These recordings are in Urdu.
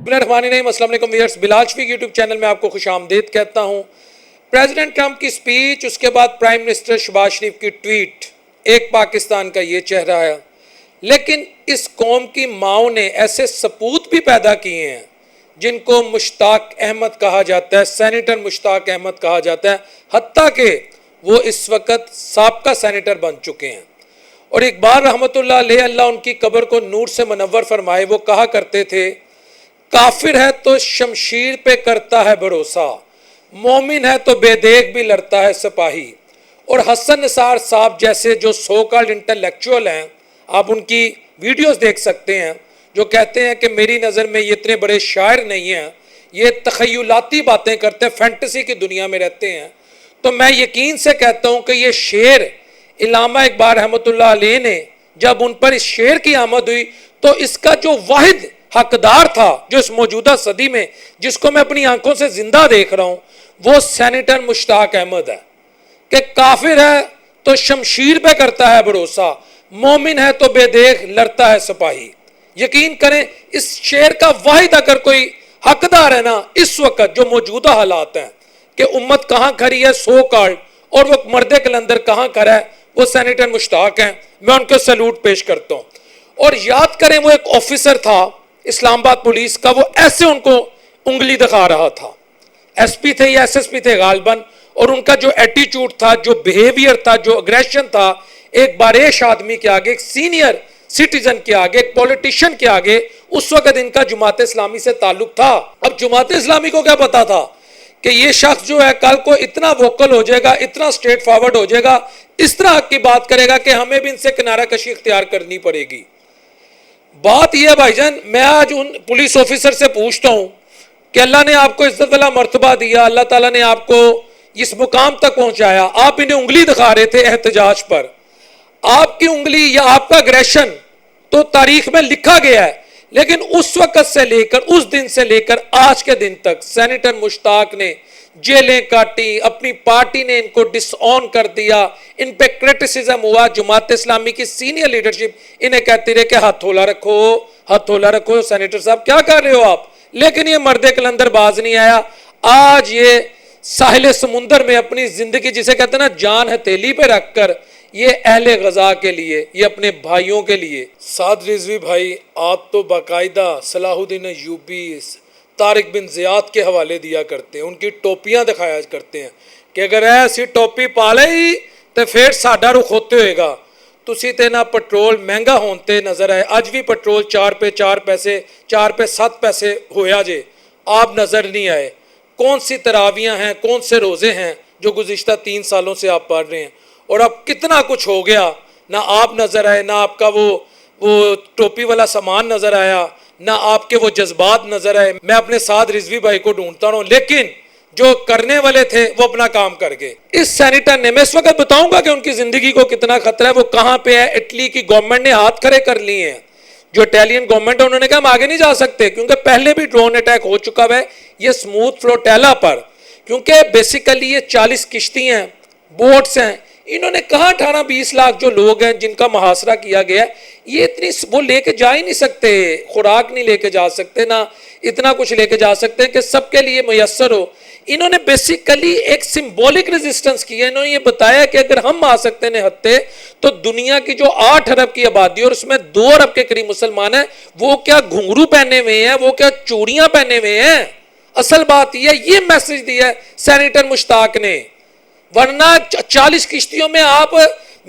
السلام علیکم ویئرز، بلال شفیق یوٹیوب چینل میں آپ کو خوش آمدید کہتا ہوں۔ پریزیڈنٹ ٹرمپ کی سپیچ، اس کے بعد پرائم منسٹر شہباز شریف کی ٹویٹ، ایک پاکستان کا یہ چہرہ ہے۔ لیکن اس قوم کی ماؤں نے ایسے سپوت بھی پیدا کیے ہیں جن کو مشتاق احمد کہا جاتا ہے، سینیٹر مشتاق احمد کہا جاتا ہے، حتیٰ کہ وہ اس وقت سابقہ سینیٹر بن چکے ہیں۔ اور اقبال رحمۃ اللہ علیہ، اللہ ان کی قبر کو نور سے منور فرمائے، وہ کہا کرتے تھے، کافر ہے تو شمشیر پہ کرتا ہے بھروسہ، مومن ہے تو بے دیکھ بھی لڑتا ہے سپاہی۔ اور حسن نثار صاحب جیسے جو سو کالڈ انٹلیکچوئل ہیں، آپ ان کی ویڈیوز دیکھ سکتے ہیں، جو کہتے ہیں کہ میری نظر میں یہ اتنے بڑے شاعر نہیں ہیں، یہ تخیلاتی باتیں کرتے ہیں، فینٹیسی کی دنیا میں رہتے ہیں۔ تو میں یقین سے کہتا ہوں کہ یہ شعر علامہ اقبال رحمۃ اللہ علیہ نے جب ان پر اس شعر کی آمد ہوئی تو اس کا جو واحد حقدار تھا، جو اس موجودہ صدی میں جس کو میں اپنی آنکھوں سے زندہ دیکھ رہا ہوں، وہ سینیٹر مشتاق احمد ہے کہ کافر ہے تو شمشیر پہ کرتا ہے بھروسہ، مومن ہے تو بے دیکھ لڑتا ہے سپاہی۔ یقین کریں اس شعر کا واحد اگر کوئی حقدار ہے نا اس وقت جو موجودہ حالات ہیں کہ امت کہاں کھڑی ہے سو کالڈ، اور وہ مرد کلندر کہاں کھڑا ہے، وہ سینیٹر مشتاق ہیں، میں ان کو سیلوٹ پیش کرتا ہوں۔ اور یاد کریں وہ ایک آفیسر تھا اسلام آباد پولیس کا، وہ ایسے ان کو انگلی دکھا رہا تھا، ایس پی تھے یا ایس ایس پی تھے غالباً، اور ان کا جو ایٹیچیوڈ تھا، جو بیہیویئر تھا، جو اگریشن تھا، ایک باریش آدمی کے آگے، ایک سینئر سٹیزن کے آگے، ایک پولیٹیشین کے آگے، اس وقت ان کا جماعت اسلامی سے تعلق تھا۔ اب جماعت اسلامی کو کیا پتا تھا کہ یہ شخص جو ہے کل کو اتنا ووکل ہو جائے گا، اتنا سٹریٹ فارورڈ ہو جائے گا، اس طرح کی بات کرے گا کہ ہمیں بھی ان سے کنارہ کشی اختیار کرنی پڑے گی۔ بات یہ ہے بھائی جان، میں آج ان پولیس آفیسر سے پوچھتا ہوں کہ اللہ نے آپ کو عزت والا مرتبہ دیا، اللہ تعالیٰ نے آپ کو اس مقام تک پہنچایا، آپ انہیں انگلی دکھا رہے تھے احتجاج پر، آپ کی انگلی یا آپ کا اگریشن تو تاریخ میں لکھا گیا ہے، لیکن اس وقت سے لے کر، اس دن سے لے کر آج کے دن تک سینیٹر مشتاق نے جیلیں کاٹی، اپنی پارٹی نے ان کو ڈس آن کر دیا، ان پہ کرٹیسزم ہوا، جماعت اسلامی کی سینئر لیڈرشپ انہیں کہتی رہے کہ ہاتھ تھولا رکھو، ہاتھ تھولا رکھو، سینیٹر صاحب کیا کر رہے ہو آپ، لیکن یہ مرد کلندر باز نہیں آیا۔ آج یہ ساحل سمندر میں اپنی زندگی جسے کہتے ہیں نا جان ہتھیلی پہ رکھ کر، یہ اہل غزہ کے لیے، یہ اپنے بھائیوں کے لیے۔ سعد رضوی بھائی، آپ تو باقاعدہ صلاح الدین ایوبی، طارق بن زیاد کے حوالے دیا کرتے ہیں، ان کی ٹوپیاں دکھایا کرتے ہیں کہ اگر ایسی ٹوپی پا لئی تو پھر ساڈا رخ ہوتے ہوئے گا۔ تسی تے نہ پٹرول مہنگا ہوتے نظر آئے، اج بھی پٹرول 4 پہ 4 پیسے، 4 پہ 7 پیسے ہویا جے، آپ نظر نہیں آئے۔ کون سی تراویاں ہیں، کون سے روزے ہیں جو گزشتہ 3 سالوں سے آپ پڑھ رہے ہیں، اور اب کتنا کچھ ہو گیا، نہ آپ نظر آئے، نہ آپ کا وہ ٹوپی والا سامان نظر آیا، نہ آپ کے وہ جذبات نظر آئے۔ میں اپنے سعد رضوی بھائی کو ڈھونڈتا رہا ہوں، لیکن جو کرنے والے تھے وہ اپنا کام کر گئے۔ اس سینیٹر نے، میں اس وقت بتاؤں گا کہ ان کی زندگی کو کتنا خطرہ ہے، وہ کہاں پہ ہے۔ اٹلی کی گورنمنٹ نے ہاتھ کھڑے کر لیے ہیں، جو اٹیلین گورنمنٹ ہے انہوں نے کہا ہم آگے نہیں جا سکتے، کیونکہ پہلے بھی ڈرون اٹیک ہو چکا ہے یہ سموتھ فلوٹیلا پر، کیونکہ بیسیکلی یہ 40 کشتی ہیں، بوٹس ہیں، انہوں نے کہا 18-20 لاکھ جو لوگ ہیں جن کا محاصرہ کیا گیا ہے، یہ اتنی وہ لے کے جا ہی نہیں سکتے، خوراک نہیں لے کے جا سکتے، نہ اتنا کچھ لے کے جا سکتے کہ سب کے لیے میسر ہو۔ انہوں نے بیسیکلی ایک سمبولک ریزسٹنس کیا، انہوں نے یہ بتایا کہ اگر ہم آ سکتے ہیں ہتھے تو دنیا کی جو 8 ارب کی آبادی اور اس میں 2 ارب کے قریب مسلمان ہیں، وہ کیا گھنگرو پہنے ہوئے ہیں، وہ کیا چوڑیاں پہنے ہوئے ہیں۔ اصل بات یہ میسج دیا ہے سینیٹر مشتاق نے، ورنہ 40 کشتیوں میں آپ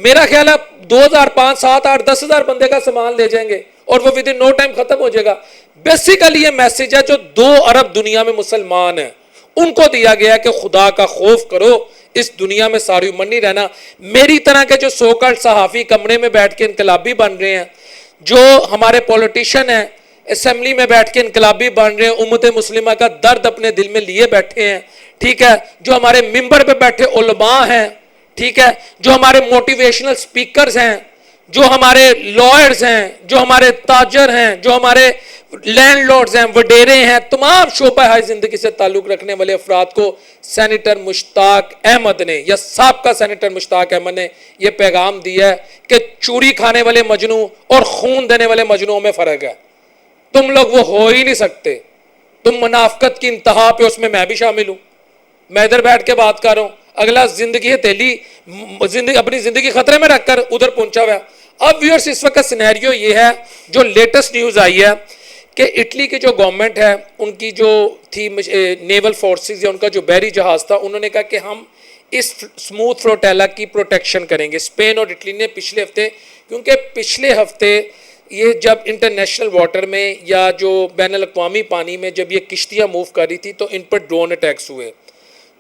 میرا خیال ہے 2000 5 7 8 10 ہزار بندے کا سامان لے جائیں گے اور وہ ود ان نو ٹائم ختم ہو جائے گا۔ بیسیکلی یہ میسج ہے جو 2 ارب دنیا میں مسلمان ہیں ان کو دیا گیا کہ خدا کا خوف کرو، اس دنیا میں ساری عمر نہیں رہنا۔ میری طرح کے جو سو کالڈ صحافی کمرے میں بیٹھ کے انقلابی بن رہے ہیں، جو ہمارے پولیٹیشین ہیں اسمبلی میں بیٹھ کے انقلابی بن رہے ہیں، امت مسلمہ کا درد اپنے دل میں لیے بیٹھے ہیں، ٹھیک ہے، جو ہمارے ممبر پہ بیٹھے علماء ہیں، ٹھیک ہے، جو ہمارے موٹیویشنل سپیکرز ہیں، جو ہمارے لائرز ہیں، جو ہمارے تاجر ہیں، جو ہمارے لینڈ لارڈز ہیں، وڈیرے ہیں، تمام شعبہ ہائے زندگی سے تعلق رکھنے والے افراد کو سینیٹر مشتاق احمد نے یا سابقہ سینیٹر مشتاق احمد نے یہ پیغام دیا ہے کہ چوری کھانے والے مجنو اور خون دینے والے مجنوؤں میں فرق ہے، تم لوگ وہ ہو ہی نہیں سکتے۔ تم منافقت کی انتہا پہ، اس میں بھی شامل ہوں، میں ادھر بیٹھ کے بات کر رہا ہوں، اگلا زندگی تیلی اپنی زندگی خطرے میں رکھ کر ادھر پہنچا ہوا ہے۔ اب ویورز اس وقت سینیریو یہ ہے، جو لیٹسٹ نیوز آئی ہے کہ اٹلی کی جو گورنمنٹ ہے، ان کی جو تھی نیول فورسز یا ان کا جو بحری جہاز تھا، انہوں نے کہا کہ ہم اس سموتھ فلوٹیلا کی پروٹیکشن کریں گے۔ اسپین اور اٹلی نے پچھلے ہفتے، کیونکہ پچھلے ہفتے یہ جب انٹرنیشنل واٹر میں یا جو بین الاقوامی پانی میں جب یہ کشتیاں موو کر رہی تھی تو ان پر ڈرون اٹیکس ہوئے،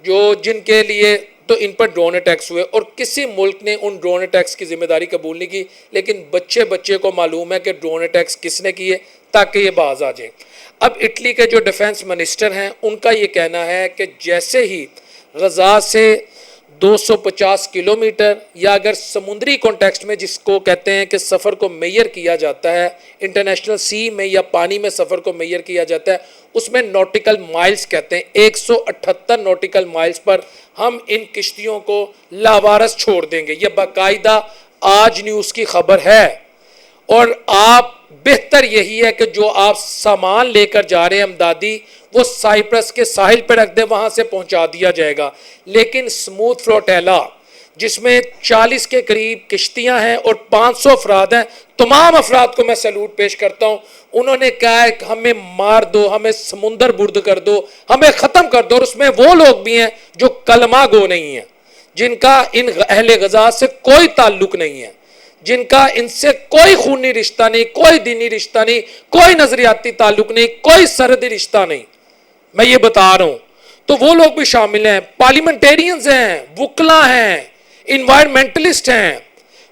جو جن کے لیے تو ان پر ڈرون اٹیکس ہوئے، اور کسی ملک نے ان ڈرون اٹیکس کی ذمہ داری قبول نہیں کی، لیکن بچے کو معلوم ہے کہ ڈرون اٹیکس کس نے کیے تاکہ یہ باز آ جائیں۔ اب اٹلی کے جو ڈیفنس منسٹر ہیں ان کا یہ کہنا ہے کہ جیسے ہی غزہ سے 250 کلومیٹر یا اگر سمندری کانٹیکسٹ میں جس کو کہتے ہیں کہ سفر کو میئر کیا جاتا ہے، انٹرنیشنل سی میں یا پانی میں سفر کو میئر کیا جاتا ہے، اس میں نوٹیکل مائلز کہتے ہیں، 178 نوٹیکل مائلز پر ہم ان کشتیوں کو لاوارث چھوڑ دیں گے۔ یہ باقاعدہ آج نیوز کی خبر ہے، اور آپ بہتر یہی ہے کہ جو آپ سامان لے کر جا رہے ہیں امدادی، وہ سائپرس کے ساحل پہ رکھ دیں، وہاں سے پہنچا دیا جائے گا۔ لیکن سموتھ فلوٹیلا جس میں 40 کے قریب کشتیاں ہیں اور 500 افراد ہیں، تمام افراد کو میں سیلوٹ پیش کرتا ہوں۔ انہوں نے کہا ہے کہ ہمیں مار دو، ہمیں سمندر برد کر دو، ہمیں ختم کر دو، اور اس میں وہ لوگ بھی ہیں جو کلمہ گو نہیں ہیں، جن کا ان اہل غزہ سے کوئی تعلق نہیں ہے، جن کا ان سے کوئی خونی رشتہ نہیں، کوئی دینی رشتہ نہیں، کوئی نظریاتی تعلق نہیں، کوئی سرحدی رشتہ نہیں، میں یہ بتا رہا ہوں۔ تو وہ لوگ بھی شامل ہیں، پارلیمنٹیرینز ہیں، وکلا ہیں، انوائرمنٹلسٹ ہیں۔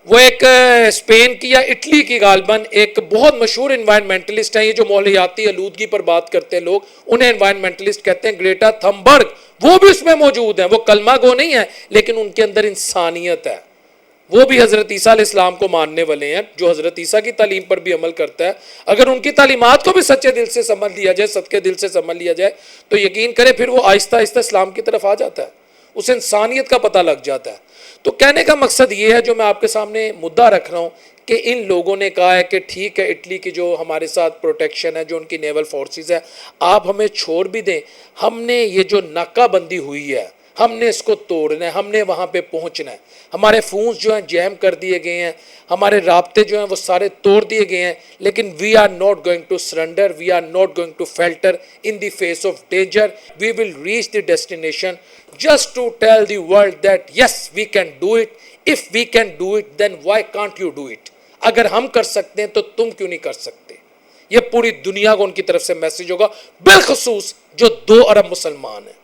وہ ایک اسپین کی یا اٹلی کی غالباً ایک بہت مشہور انوائرمنٹلسٹ ہیں، یہ جو ماحولیاتی آلودگی پر بات کرتے ہیں لوگ، انہیں انوائرمنٹلسٹ کہتے ہیں، گریٹا تھمبرگ، وہ بھی اس میں موجود ہیں۔ وہ کلمہ گو نہیں ہے، لیکن ان کے اندر انسانیت ہے، وہ بھی حضرت عیسیٰ علیہ السلام کو ماننے والے ہیں، جو حضرت عیسیٰ کی تعلیم پر بھی عمل کرتا ہے۔ اگر ان کی تعلیمات کو بھی سچے دل سے سمجھ لیا جائے، صدقے دل سے سمجھ لیا جائے، تو یقین کرے پھر وہ آہستہ آہستہ اسلام کی طرف آ جاتا ہے، اسے انسانیت کا پتہ لگ جاتا ہے۔ تو کہنے کا مقصد یہ ہے، جو میں آپ کے سامنے مدعا رکھ رہا ہوں، کہ ان لوگوں نے کہا ہے کہ ٹھیک ہے، اٹلی کی جو ہمارے ساتھ پروٹیکشن ہے، جو ان کی نیول فورسز ہے، آپ ہمیں چھوڑ بھی دیں، ہم نے یہ جو ناکہ بندی ہوئی ہے، ہم نے اس کو توڑنا ہے، ہم نے وہاں پہ پہنچنا ہے۔ ہمارے فونز جو ہیں جیم کر دیے گئے ہیں، ہمارے رابطے جو ہیں وہ سارے توڑ دیے گئے ہیں، لیکن we are not going to surrender, we are not going to falter in the face of danger, we will reach the destination just to tell the world that yes we can do it, if we can do it then why can't you do it, اگر ہم کر سکتے ہیں تو تم کیوں نہیں کر سکتے۔ یہ پوری دنیا کو ان کی طرف سے میسج ہوگا، بالخصوص جو 2 ارب مسلمان ہیں۔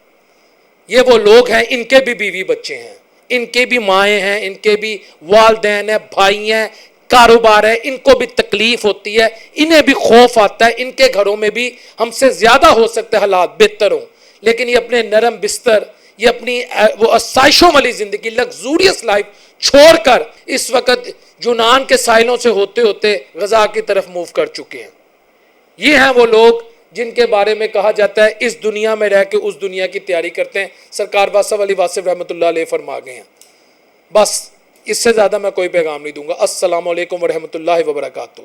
یہ وہ لوگ ہیں، ان کے بھی بیوی بچے ہیں، ان کے بھی مائیں ہیں، ان کے بھی والدین ہیں، بھائی ہیں، کاروبار ہے، ان کو بھی تکلیف ہوتی ہے، انہیں بھی خوف آتا ہے، ان کے گھروں میں بھی ہم سے زیادہ ہو سکتے حالات بہتر ہوں، لیکن یہ اپنے نرم بستر، یہ اپنی وہ آسائشوں والی زندگی، لگزوریس لائف چھوڑ کر اس وقت یونان کے ساحلوں سے ہوتے ہوتے غزہ کی طرف موو کر چکے ہیں۔ یہ ہیں وہ لوگ جن کے بارے میں کہا جاتا ہے اس دنیا میں رہ کے اس دنیا کی تیاری کرتے ہیں۔ سرکار واسف علی واصف رحمۃ اللہ علیہ فرما گئے ہیں۔ بس اس سے زیادہ میں کوئی پیغام نہیں دوں گا۔ السلام علیکم ورحمۃ اللہ وبرکاتہ۔